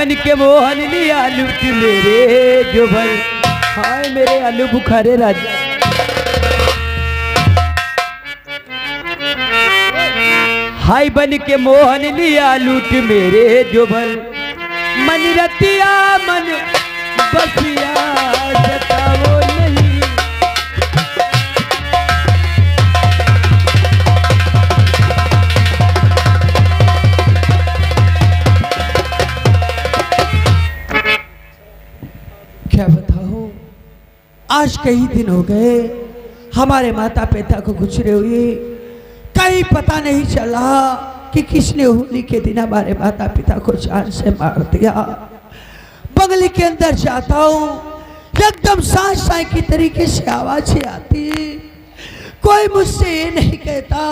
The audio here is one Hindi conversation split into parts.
बन के मोहन लिया लूट मेरे जो भर। हाय मेरे आलू बुखारे राजा। हाय बन के मोहन लिया लूट मेरे जो भर। मन रतिया मन बसिया सताओ नहीं। क्या बताओ, आज कई दिन हो गए हमारे माता पिता को गुजरे हुए। कहीं पता नहीं चला कि किसने होली के दिन हमारे माता पिता को जान से मार दिया। बंगले के अंदर जाता हूँ, एकदम साय साय की तरीके से आवाजें आती। कोई मुझसे ये नहीं कहता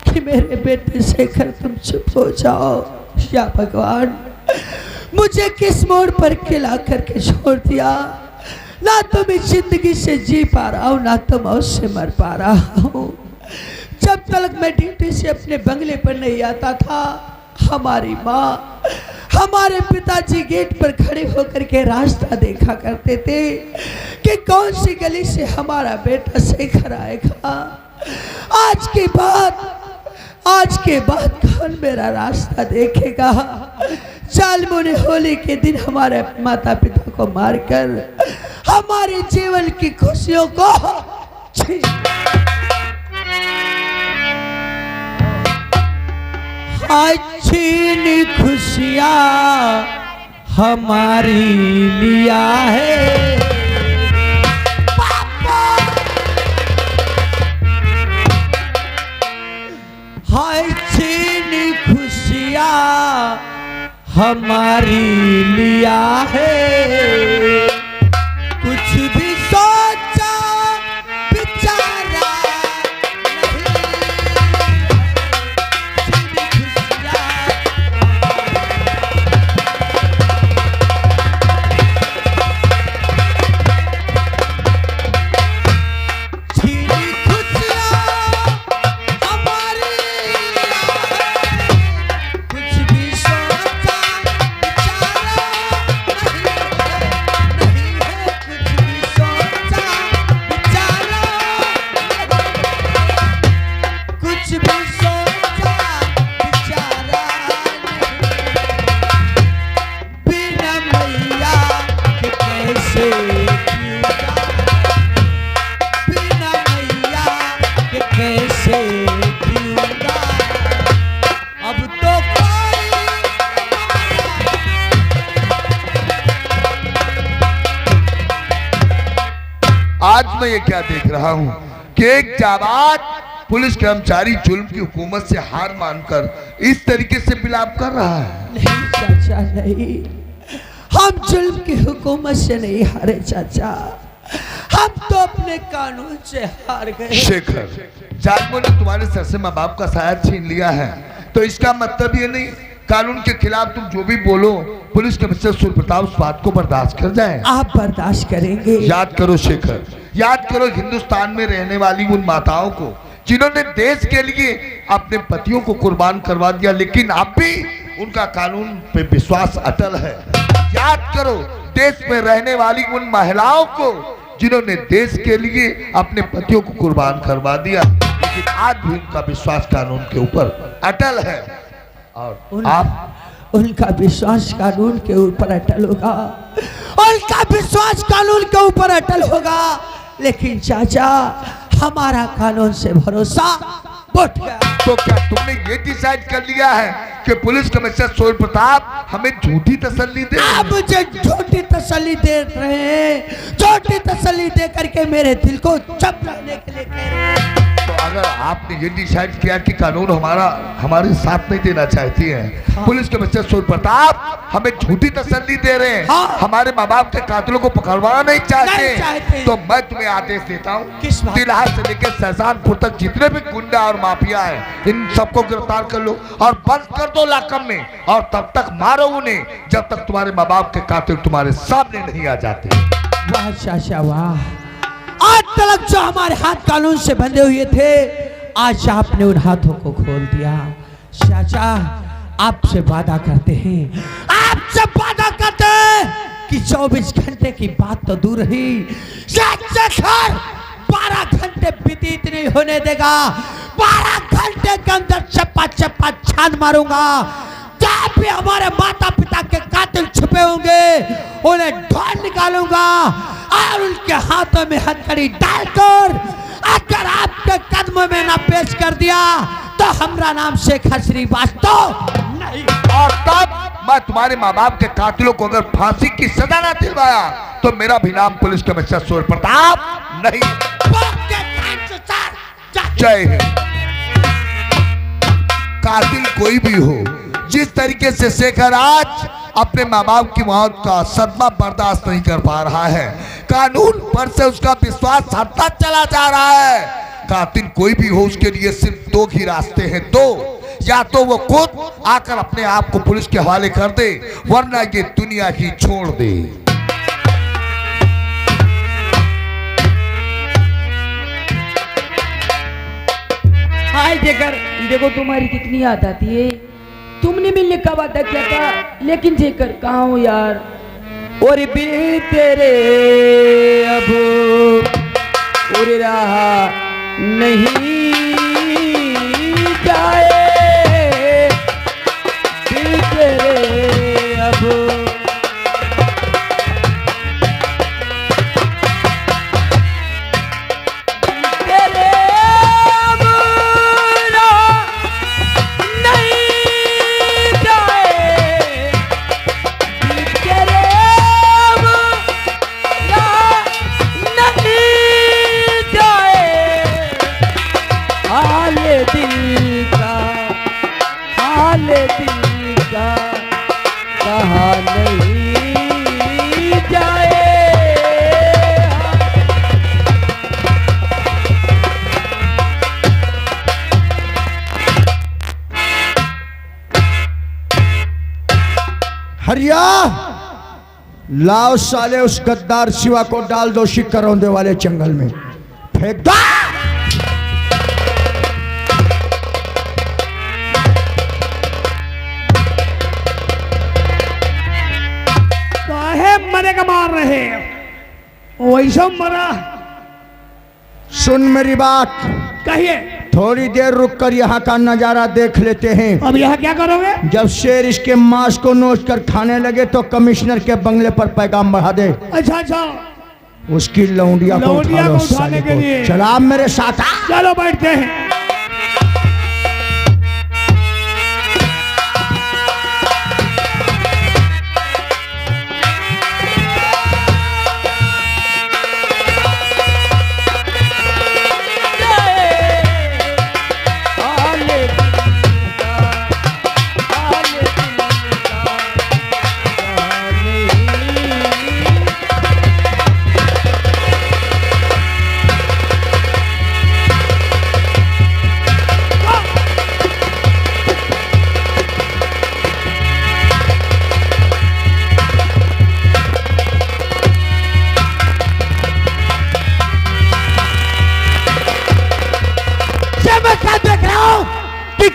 कि मेरे बेटे शेखर तुम चुप हो जाओ। या भगवान, मुझे किस मोड़ पर खिला करके छोड़ दिया। ना तो मैं जिंदगी से जी पा रहा हूँ, ना तो मौत से मर पा रहा हूँ। जब तक मैं ड्यूटी से अपने बंगले पर नहीं आता था, हमारी माँ हमारे पिताजी गेट पर खड़े होकर के रास्ता देखा करते थे कि कौन सी गली से हमारा बेटा शेखर आएगा। आज के बाद कौन मेरा रास्ता देखेगा। जालिमों ने होली के दिन हमारे माता पिता को मारकर हमारे जीवन की खुशियों को छीन खुशियाँ हमारी लिया है। हाय छीन खुशियाँ हमारी लिया है। कुछ भी सोचा बिचारा आज मैं ये क्या देख रहा हूँ कि एक जाबाज पुलिस कर्मचारी जुल्म की हुकूमत से हार मानकर इस तरीके से विलाप कर रहा है। नहीं चाचा नहीं, हम जुल्म की हुकूमत से नहीं हारे चाचा, हम तो अपने कानून से हार गए। शेखर, जालिमों ने तुम्हारे सर से माँ बाप का साया छीन लिया है, तो इसका मतलब ये नहीं कानून के खिलाफ तुम जो भी बोलो पुलिस कमिश्नर सूर्यप्रताप उस बात को बर्दाश्त कर जाए। आप बर्दाश्त करेंगे? याद करो शेखर, याद करो हिंदुस्तान में रहने वाली उन माताओं को जिन्होंने देश के लिए अपने पतियों को कुर्बान करवा दिया, लेकिन अब भी उनका कानून पे विश्वास अटल है। याद करो देश में रहने वाली उन महिलाओं को जिन्होंने देश के लिए अपने पतियों को कुर्बान करवा दिया, लेकिन आज भी उनका विश्वास कानून के ऊपर अटल है। और आप उनका विश्वास कानून के ऊपर अटल होगा, उनका विश्वास कानून के ऊपर अटल होगा, लेकिन चाचा हमारा कानून से भरोसा उठ गया। तो क्या तुमने ये डिसाइड कर लिया है कि पुलिस कमिश्नर सूर्यप्रताप हमें झूठी तसल्ली दे? आप मुझे झूठी तसल्ली दे रहे हैं, झूठी तसल्ली दे करके मेरे दिल को चुप रहने के लिए कह रहे हैं। तो अगर आपने ये डिसाइड किया कि कानून हमारे साथ नहीं देना चाहती है, हाँ। पुलिस कमिश्नर सूर्यप्रताप हमें झूठी तसल्ली दे रहे हैं, हाँ। हमारे माँ बाप के कातिलों को पकड़वाना नहीं चाहते, तो मैं तुम्हें आदेश देता हूँ दिल्हा से लेकर शहजादपुर तक जितने भी गुंडा और माफिया हैं इन सबको गिरफ्तार कर लो और बंद कर दो लाकम में, और तब तक मारो उन्हें जब तक तुम्हारे माँ बाप के कातिल तुम्हारे सामने नहीं आ जाते। वाह चाचा वाह, आज तक जो हमारे हाथ कानून से बंधे हुए थे, आज आपने उन हाथों को खोल दिया। चाचा आपसे वादा करते हैं, आपसे वादा 24 घंटे की बात तो दूर रही, 12 घंटे व्यतीत नहीं होने देगा। 12 घंटे के अंदर चप्पा चप्पा छान मारूंगा। जहाँ भी हमारे माता पिता के कातिल छुपे होंगे उन्हें ढूंढ निकालूंगा और उनके हाथों में हथकड़ी डालकर अगर आपके कदमों में ना पेश कर दिया तो हमारा नाम शेखर श्रीवास्तव नहीं। और तब मैं तुम्हारे माँ बाप के कातिलों को अगर फांसी की सजा ना दिलवाया तो मेरा भी नाम पुलिस कमिश्नर सूर्य प्रताप नहीं। जय हिंद। कातिल कोई भी हो, जिस तरीके से शेखर आज अपने माँ बाप की मौत का सदमा बर्दाश्त नहीं कर पा रहा है, कानून पर से उसका विश्वास हटता चला जा रहा है। कातिल कोई भी हो, उसके लिए सिर्फ 2 ही रास्ते हैं, 2। या तो वो खुद आकर अपने आप को पुलिस के हवाले कर दे, वरना ये दुनिया ही छोड़ दे। हाय जेकर, देखो तुम्हारी कितनी याद आती है। तुमने मिलने का वादा किया था, लेकिन जेकर कहाँ हो यार। और भी तेरे अब और रहा नहीं जाए, दिल तेरे अब हरिया, लाओ साले उस गद्दार शिवा को डाल दो शिकरौंदे वाले जंगल में, फेंक दो। काहे मरे का मार रहे, वैसा मरा। सुन मेरी बात, कहिए। थोड़ी देर रुक कर यहाँ का नजारा देख लेते हैं। अब यहाँ क्या करोगे? जब शेर इसके मांस को नोच कर खाने लगे तो कमिश्नर के बंगले पर पैगाम बढ़ा दे। अच्छा अच्छा, उसकी लौंडिया को उठाने के लिए चला आप मेरे साथ। चलो बैठते हैं।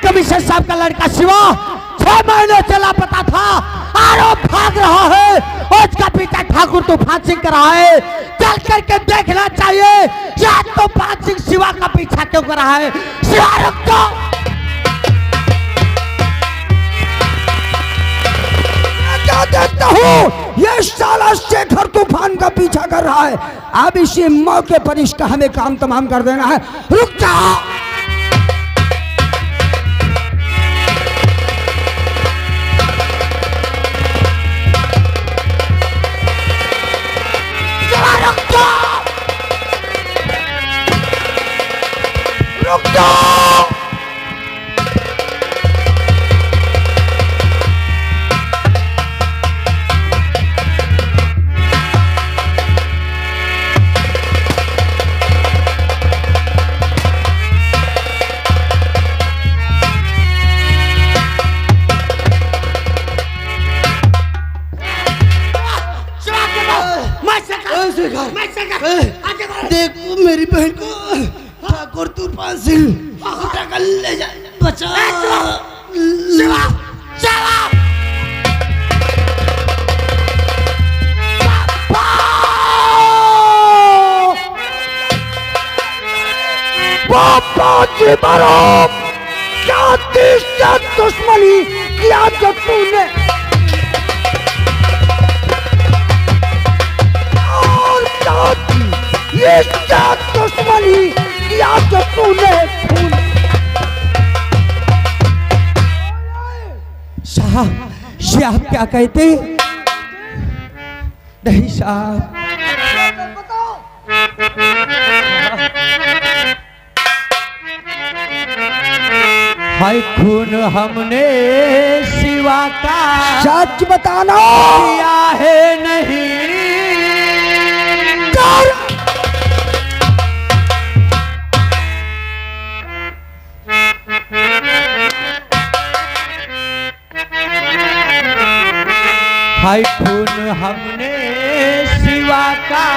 कमिश्नर साहब का लड़का शिवा 6 महीने से लापता था और वो भाग रहा है। उसका पिता ठाकुर तूफान सिंह कर रहा है। चल करके देखना चाहिए या तूफान सिंह शिवा का पीछा क्यों कर रहा है। शिवा रुक जाओ। क्या देखता हूँ, ये साला शेखर तूफान का पीछा कर रहा है। अब इसी मौके पर इसका हमें काम तमाम कर देना है। रुक जाओ। रुक जाओ। देखो मेरी बहन को ठाकुर तूफान सिंह उठा कर ले जा। बचा शिवा, शिवा। बाजी मारो, क्या देश से दुश्मनी किया जो तूने, और क्या ये दुश्मनी किया जो तूने खून। साहब ये आप क्या कहते? नहीं साहब, हाय खून हमने शिवा का सच बताना किया है नहीं कर। हाय खून हमने शिवा का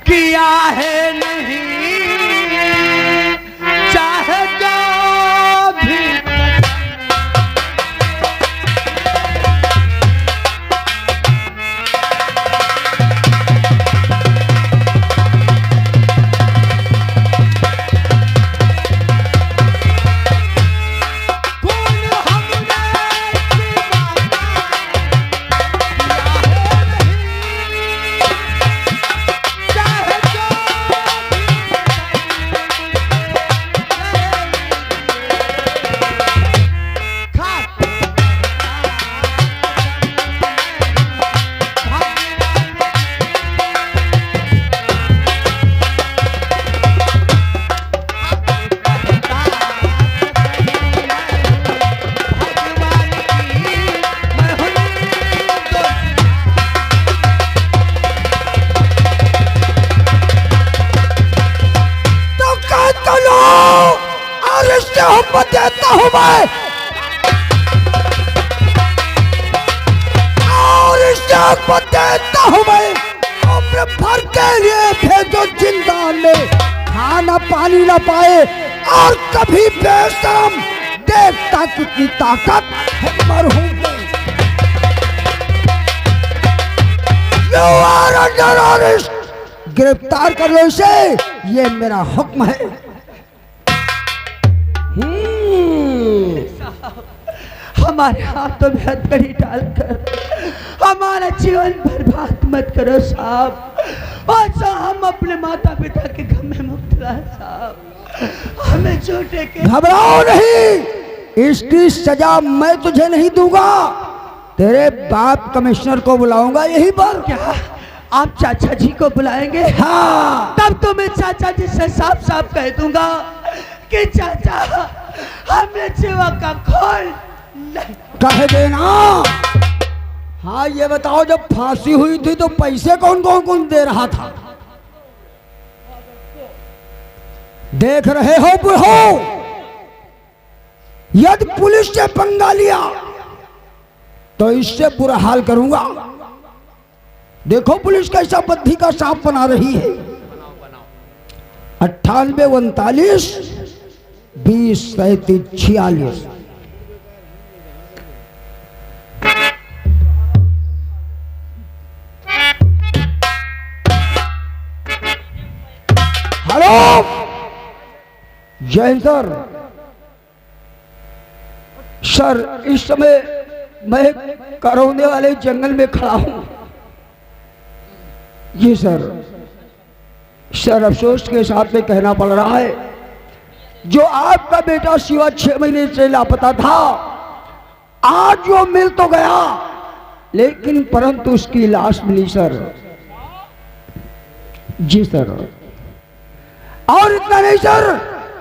किया है नहीं, चाहे जो भी देता हूं मैं, और इसे देता हूं मैं, उम्र भर के लिए भेजो जिंदा में, खाना पानी न पाए और कभी बेशरम, देखता कितनी ताकत है मरहूम में। You are under arrest, गिरफ्तार कर लो इसे, ये मेरा हुक्म है। हमारे हाथों में हथकड़ी डालकर हमारा जीवन बर्बाद मत करो साहब। अच्छा हम अपने माता पिता के गम में मुब्तला साहब, हमें छोटे के। घबराओ नहीं, इसकी सजा मैं तुझे नहीं दूंगा, तेरे बाप कमिश्नर को बुलाऊंगा यहीं पर। क्या आप चाचा जी को बुलाएंगे? हाँ, तब तो मैं चाचा जी से साफ साफ कह दूंगा कि चाचा हमने जीवा का खोल कह देना। हाँ ये बताओ, जब फांसी हुई थी तो पैसे कौन कौन दे रहा था? देख रहे हो बुढ़ो, यदि पुलिस से पंगा लिया तो इससे बुरा हाल करूंगा। देखो पुलिस कैसा बद्धी का सांप बना रही है। 98 39 20 37 46। हेलो जय सर। सर इस समय मैं करौंदे वाले जंगल में खड़ा हूं। जी सर। सर अफसोस के साथ में कहना पड़ रहा है, जो आपका बेटा शिवा 6 महीने से लापता था, आज वो मिल तो गया लेकिन परंतु उसकी लाश मिली सर। जी सर। और इतना नहीं सर,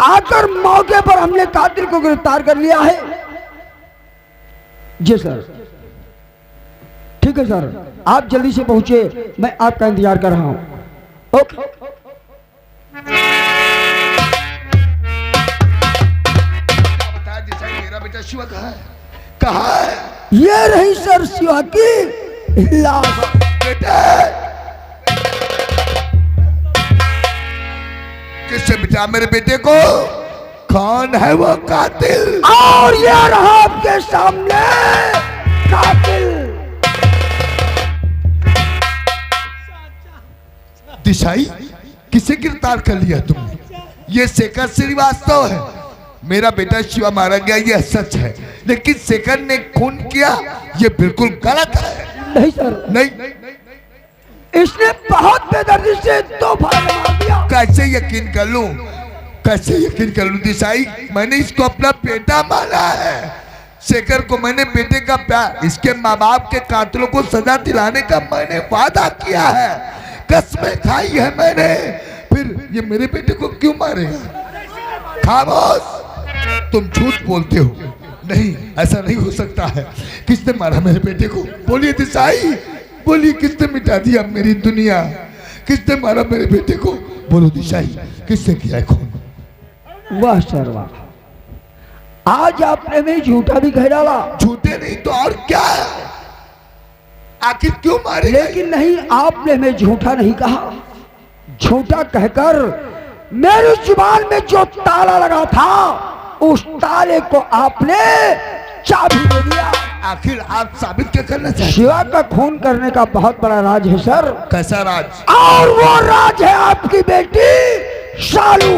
आकर मौके पर हमने कातिल को गिरफ्तार कर लिया है। जी सर। ठीक है सर, आप जल्दी से पहुंचे, मैं आपका इंतजार कर रहा हूं। ओके। बता जैसा मेरा बेटा शिवा कहाँ है? कहाँ है? ये रही सर शिवा की लाश। बेटा किससे बिटा मेरे बेटे को? कौन है वो कातिल? और ये रहा आपके सामने कातिल। दिशाई, किसे गिरफ्तार कर लिया तुमने? ये शेखर श्रीवास्तव है, मेरा बेटा शिवा मारा गया, ये सच है। लेकिन शेखर ने खून किया, ये बिल्कुल गलत है। नहीं सर, नहीं, इसने बहुत बेदर्दी से 2 फायर मार दिया। कैसे यकीन कर लूं, कैसे यकीन कर लूं दिशाई? मैंने इसको अपना बेटा माना है। शेखर को मैंने बेटे का प्यार, इसके माँ बाप के कातिलों को सजा दिलाने का मैंने वादा किया है, कसमें खाई है मैंने। फिर ये मेरे बेटे को क्यों मारेगा? खामोश, तुम झूठ बोलते हो। नहीं, ऐसा नहीं हो सकता है। किसने मारा मेरे बेटे को? बोलिए दिशाई, बोलिए, किसने मिटा दिया मेरी दुनिया? किसने मारा मेरे बेटे को? बोलो दिशाई, किसने किया है खून? वाह सर वाह, आज आपने भी झूठा भी कह डाला। झूठे नहीं तो और क्या है? आखिर क्यों मारे? लेकिन नहीं, आपने मैं झूठा नहीं कहा। झूठा कहकर मेरी जुबान में जो ताला लगा था, उस ताले को आपने चाबी दे दिया। आखिर आप साबित क्या करना चाहते? शिवा का खून करने का बहुत बड़ा राज है सर। कैसा राज? और वो राज है आपकी बेटी शालू।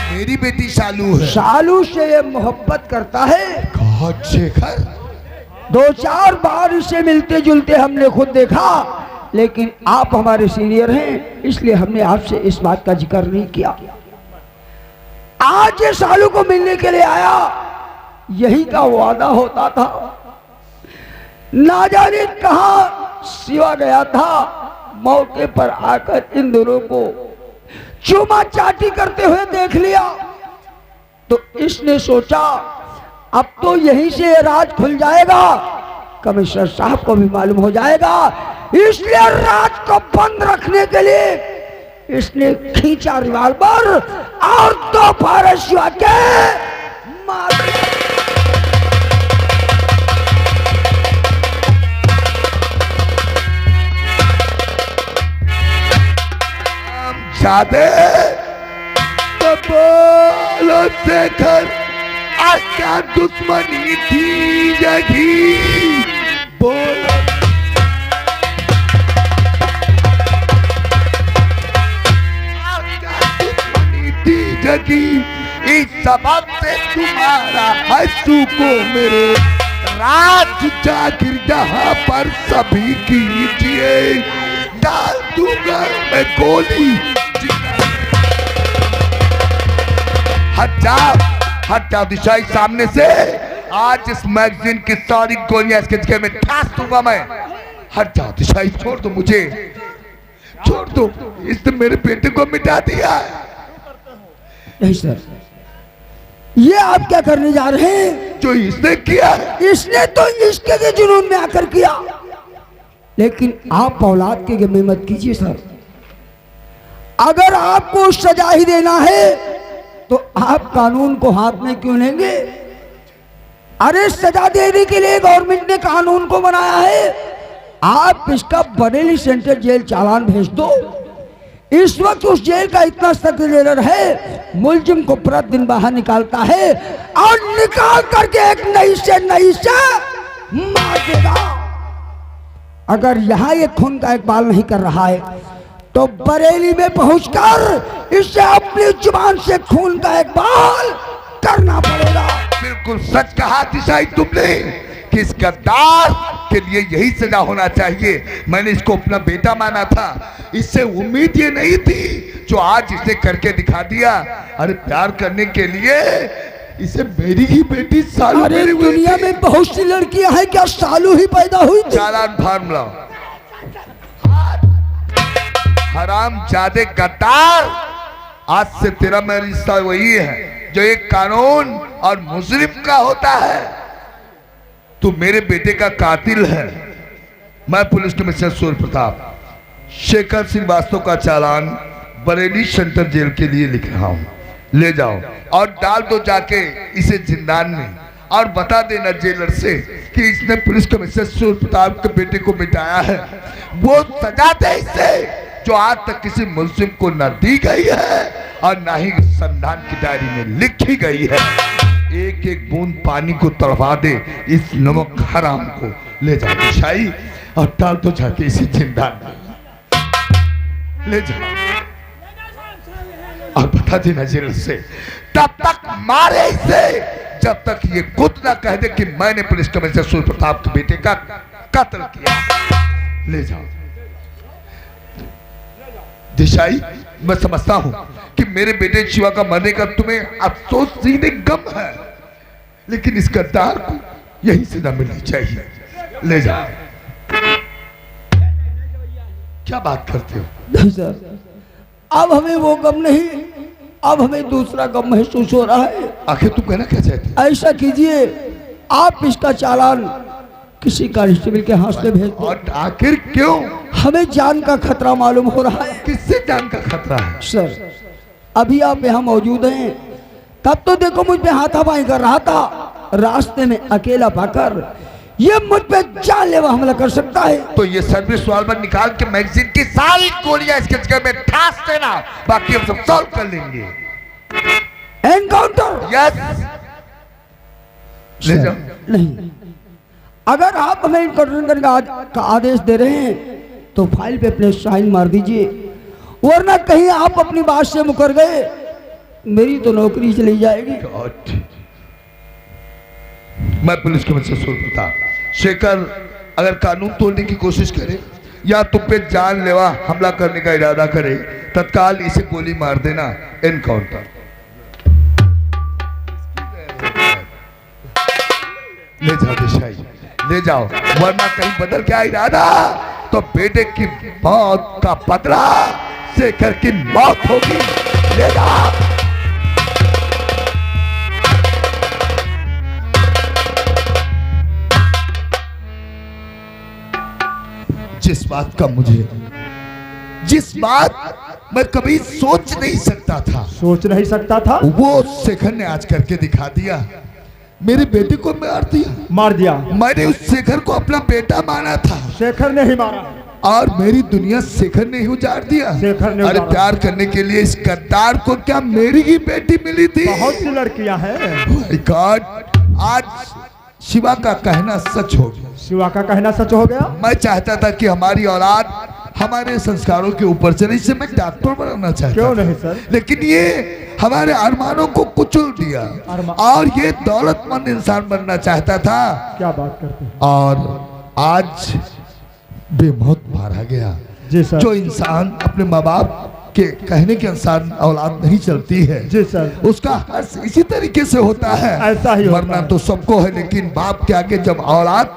मेरी बेटी शालू है। शालू से ये मोहब्बत करता है। गॉड शेखर, 2-4 बार इसे मिलते जुलते हमने खुद देखा, लेकिन आप हमारे सीनियर हैं, इसलिए हमने आपसे इस बात का जिक्र नहीं किया। आज ये शालू को मिलने के लिए आया, यही का वादा होता था। ना जाने कहां शिवा गया था, मौके पर आकर इन दोनों को चूमा चाटी करते हुए देख लिया, तो इसने सोचा अब तो यहीं से राज खुल जाएगा, कमिश्नर साहब को भी मालूम हो जाएगा। इसलिए राज को बंद रखने के लिए इसने खींचा रिवाल्वर और 2 फायर शिवा के मार दिया। जादे तो बोलो शेखर, आज क्या दुश्मनी थी जगी? बोलो, आज क्या दुश्मनी थी जगी? इस सबब से तुम्हारा हंसू को मेरे राज जागिर जहां पर सभी कीजिए, डाल दूंगा मैं गोली। हट जाओ दिशाई सामने से। आज इस मैगजीन की सारी गोलियां इसके जगह में ठास दूंगा मैं। हट जाओ दिशाई, छोड़ दो मुझे, छोड़ दो। इसने मेरे बेटे को मिटा दिया। नहीं सर, ये आप क्या करने जा रहे हैं? जो इसने किया, इसने तो इश्क के जुनून में आकर किया, लेकिन आप औलाद के गमे मत कीजिए सर। अगर आपको सजा ही देना है तो आप कानून को हाथ में क्यों लेंगे? अरे सजा देने के लिए गवर्नमेंट ने कानून को बनाया है। आप इसका बरेली सेंट्रल जेल चालान भेज दो। इस वक्त उस जेल का इतना सख्त जेलर है, मुलजिम को प्रतिदिन बाहर निकालता है और निकाल करके एक नई से मार देगा। अगर यहाँ ये खून का इकबाल नहीं कर रहा है तो बरेली में पहुंचकर इसे अपनी जुबान से खून का इकबाल करना पड़ेगा। बिल्कुल सच कहा दिशाई तुमने कि इस गद्दार के लिए यही सजा होना चाहिए। मैंने इसको अपना बेटा माना था, इससे उम्मीद ये नहीं थी जो आज इसे करके दिखा दिया। अरे प्यार करने के लिए इसे मेरी ही बेटी सालू। अरे दुनिया में बहुत सी लड़कियां हैं, क्या सालू ही पैदा हुई थी? चालान फार्म लाओ। हराम जादे गद्दार, आज से तेरा मेरा रिश्ता वही है जो एक कानून और मुजरिम का होता है। तू मेरे बेटे का कातिल है। मैं पुलिस कमिश्नर सूर्य प्रताप शेखर श्रीवास्तव का चालान बरेली सेंट्रल जेल के लिए लिख रहा हूँ। ले जाओ और डाल दो जाके इसे जिंदान में, और बता देना जेलर से कि इसने पुलिस कमिश्नर सूर्य प्रताप के बेटे को मिटाया है। वो सजा दे इसे जो आज तक किसी मुल्जिम को न दी गई है और न ही संविधान की डायरी में लिखी गई है। एक एक बूंद पानी को तड़पा दे इस नमक हराम को। ले जाओ दिशाई और डाल दो जाके इसे जिंदान में। ले जाओ और बता देना जेल से तब तक मारे इसे जब तक ये खुद ना कह दे कि मैंने पुलिस कमिश्नर सूर्य प्रताप के बेटे का कत्ल किया। ले जाओ देसाई, मैं समझता हूं कि मेरे बेटे शिवा का मरने का तुम्हें अफसोस सीधे गम है, लेकिन इस गद्दार को यही सजा मिलनी चाहिए। ले जाओ। क्या बात करते हो? नहीं सर, अब हमें वो गम नहीं, अब हमें दूसरा गम महसूस हो रहा है। आखिर तुम कहना क्या चाहते हो? ऐसा कीजिए, आप इसका चालान किसी कांस्टेबल के हाथ से भेज दो। और आखिर क्यों? हमें जान का खतरा मालूम हो रहा है। किससे जान का खतरा है? सर, अभी आप यहाँ मौजूद हैं, तब तो देखो मुझ पे हाथापाई कर रहा था, रास्ते में अकेला पाकर ये मुझ पे जानलेवा हमला कर सकता है। तो ये सर्विस वाल्वर निकाल के मैगजीन की सारी गोलियां इसके जगह में ठास देना, बाकी हम सब सॉल्व कर लेंगे। एनकाउंटर? यस। ले जाओ। नहीं, अगर आप हमें एनकाउंटर करने का आदेश दे रहे हैं तो फाइल पे अपने साइन मार दीजिए, वरना कहीं आप अपनी बात से मुकर गए, मेरी तो नौकरी चली जाएगी। मैं पुलिस कमिश्नर सूर्य प्रताप, शेखर अगर कानून तोड़ने की कोशिश करे या तुम पे जानलेवा हमला करने का इरादा करे, तत्काल इसे गोली मार देना। एनकाउंटर। ले जाओ देसाई, ले जाओ, वरना कहीं बदल गया इरादा तो बेटे की मौत का बदला शेखर की मौत होगी। ले जाओ। जिस बात मैं कभी सोच नहीं सकता था वो शेखर ने आज करके दिखा दिया। मेरे बेटे को मार दिया। मैंने उस शेखर को अपना बेटा माना था, शेखर ने ही मारा और मेरी दुनिया शेखर ने ही उजाड़ दिया। अरे प्यार करने के लिए इस गद्दार को क्या मेरी ही बेटी मिली थी? बहुत सी लड़कियां हैं। माय गॉड, आज शिवा का कहना सच हो गया। शिवा का कहना सच हो गया। मैं चाहता था कि हमारी औलाद हमारे संस्कारों के ऊपर चले, इससे मैं डॉक्टर बनना चाहता। क्यों नहीं सर? लेकिन ये हमारे अरमानों को कुचल दिया और ये दौलतमंद इंसान बनना चाहता था। क्या बात करते हैं? और आज बेमौत मारा गया। जी सर। जो इंसान अपने माँ बाप के कहने के अनुसार औलाद नहीं चलती है, जी सर, उसका हर्ष इसी तरीके से होता है। ऐसा ही मरना तो सबको है, लेकिन बाप के आगे जब औलाद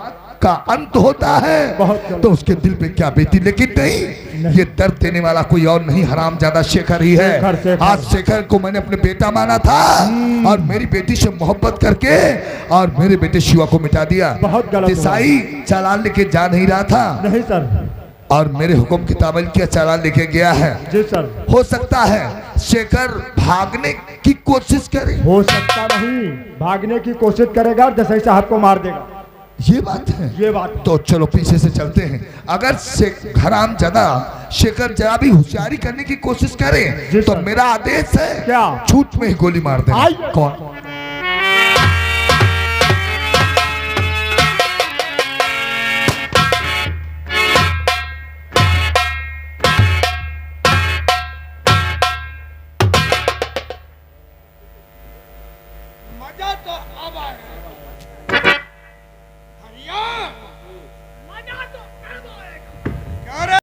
का अंत होता है तो उसके दिल पे क्या बीती। लेकिन नहीं, ये दर्द देने वाला कोई और नहीं, हरामजादा शेखर ही है। आज शेखर को मैंने अपने बेटा माना था और मेरी बेटी से मोहब्बत करके और मेरे बेटे शिवा को मिटा दिया। बहुत गलत। देसाई चालान लेके जा नहीं रहा था। नहीं सर। और मेरे हुक्म की ताबील किया चालान लेके गया है। जी सर। हो सकता है शेखर भागने की कोशिश करे। हो सकता नहीं, भागने की कोशिश करेगा और देसाई साहब को मार देगा। ये बात है। ये बात। तो चलो पीछे से चलते हैं। अगर हरामजादा शेखर जरा भी होशियारी करने की कोशिश करे तो मेरा आदेश है, क्या? छूट में ही गोली मार दे। कौन?